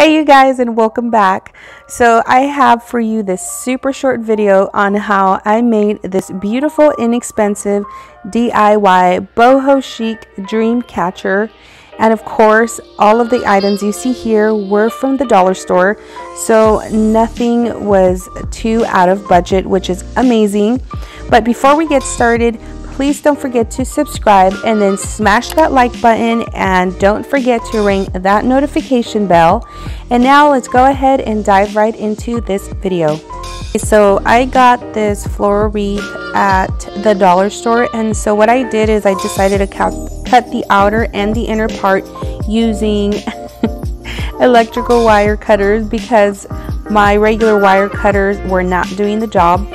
Hey you guys, and welcome back. So I have for you this super short video on how I made this beautiful inexpensive DIY boho chic dream catcher. And of course, all of the items you see here were from the dollar store, so nothing was too out of budget, which is amazing. But before we get started, please don't forget to subscribe and then smash that like button, and don't forget to ring that notification bell. And now let's go ahead and dive right into this video. So I got this floral wreath at the dollar store, and so what I did is I decided to cut the outer and the inner part using electrical wire cutters because my regular wire cutters were not doing the job.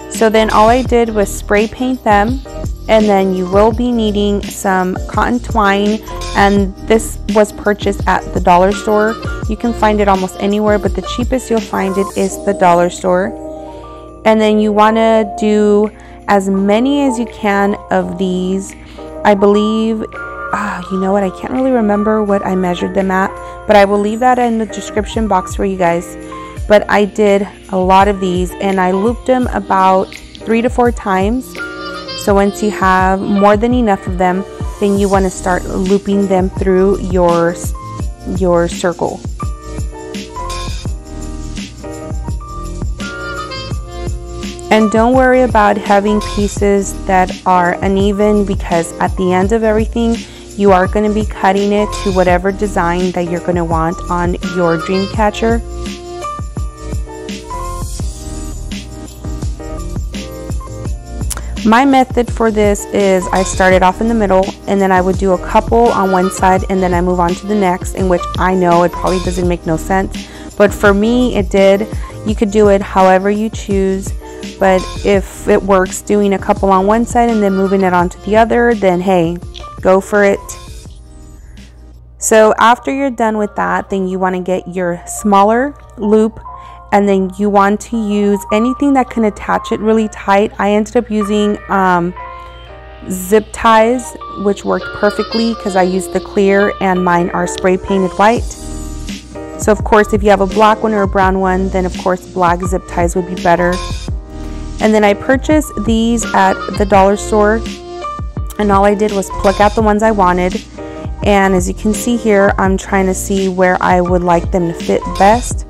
So then all I did was spray paint them, and then you will be needing some cotton twine, and this was purchased at the dollar store. You can find it almost anywhere, but the cheapest you'll find it is the dollar store. And then you want to do as many as you can of these. I believe, you know what, I can't really remember what I measured them at, but I will leave that in the description box for you guys. But I did a lot of these, and I looped them about 3 to 4 times. So once you have more than enough of them, then you want to start looping them through your circle. And don't worry about having pieces that are uneven, because at the end of everything, you are going to be cutting it to whatever design that you're going to want on your dream catcher. My method for this is I started off in the middle, and then I would do a couple on one side, and then I move on to the next, in which I know it probably doesn't make no sense, but for me it did. You could do it however you choose, but if it works doing a couple on one side and then moving it on to the other, then hey, go for it. So after you're done with that, then you want to get your smaller loop, and then you want to use anything that can attach it really tight. I ended up using zip ties, which worked perfectly because I used the clear and mine are spray painted white. So of course, if you have a black one or a brown one, then of course black zip ties would be better. And then I purchased these at the dollar store, and all I did was pluck out the ones I wanted. And as you can see here, I'm trying to see where I would like them to fit best.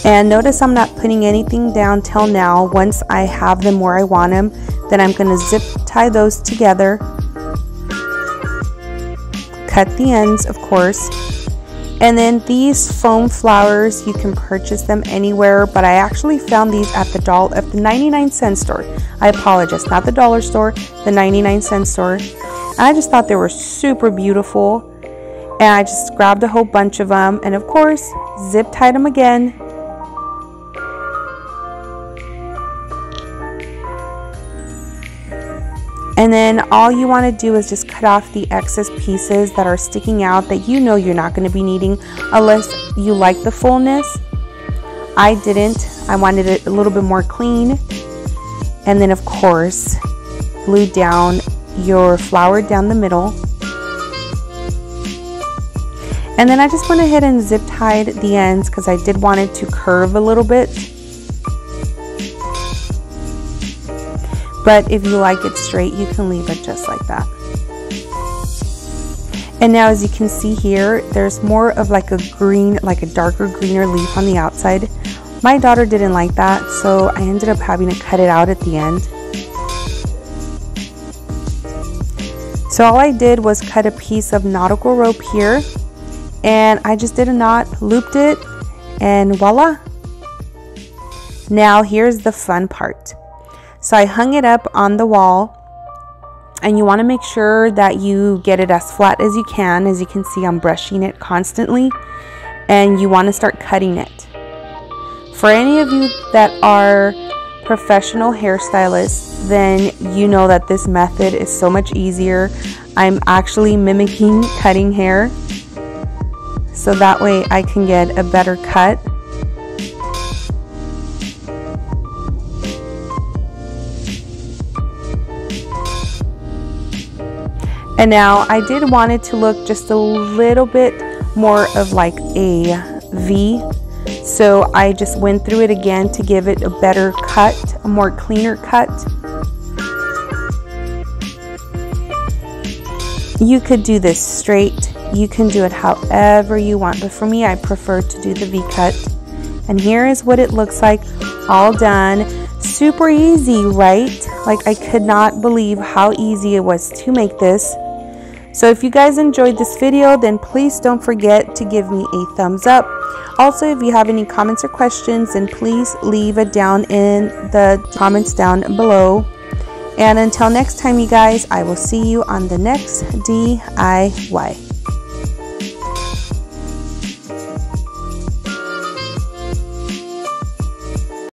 And notice I'm not putting anything down till now. Once I have them where I want them, then I'm going to zip tie those together. Cut the ends, of course. And then these foam flowers, you can purchase them anywhere, but I actually found these at the 99-cent store. I apologize, not the dollar store, the 99-cent store. And I just thought they were super beautiful, and I just grabbed a whole bunch of them, and of course zip tied them again. And then all you want to do is just cut off the excess pieces that are sticking out that you know you're not going to be needing unless you like the fullness. I didn't. I wanted it a little bit more clean. And then of course, glue down your flower down the middle. And then I just went ahead and zip tied the ends because I did want it to curve a little bit. But if you like it straight, you can leave it just like that. And now as you can see here, there's more of like a green, like a darker greener leaf on the outside. My daughter didn't like that, so I ended up having to cut it out at the end. So all I did was cut a piece of nautical rope here, and I just did a knot, looped it, and voila. Now here's the fun part. So I hung it up on the wall, and you want to make sure that you get it as flat as you can. As you can see, I'm brushing it constantly, and you want to start cutting it. For any of you that are professional hairstylists, then you know that this method is so much easier. I'm actually mimicking cutting hair, so that way I can get a better cut. And now I did want it to look just a little bit more of like a V. So I just went through it again to give it a better cut, a more cleaner cut. You could do this straight. You can do it however you want. But for me, I prefer to do the V cut. And here is what it looks like all done. Super easy, right? Like, I could not believe how easy it was to make this. So if you guys enjoyed this video, then please don't forget to give me a thumbs up. Also, if you have any comments or questions, then please leave it down in the comments down below. And until next time, you guys, I will see you on the next DIY.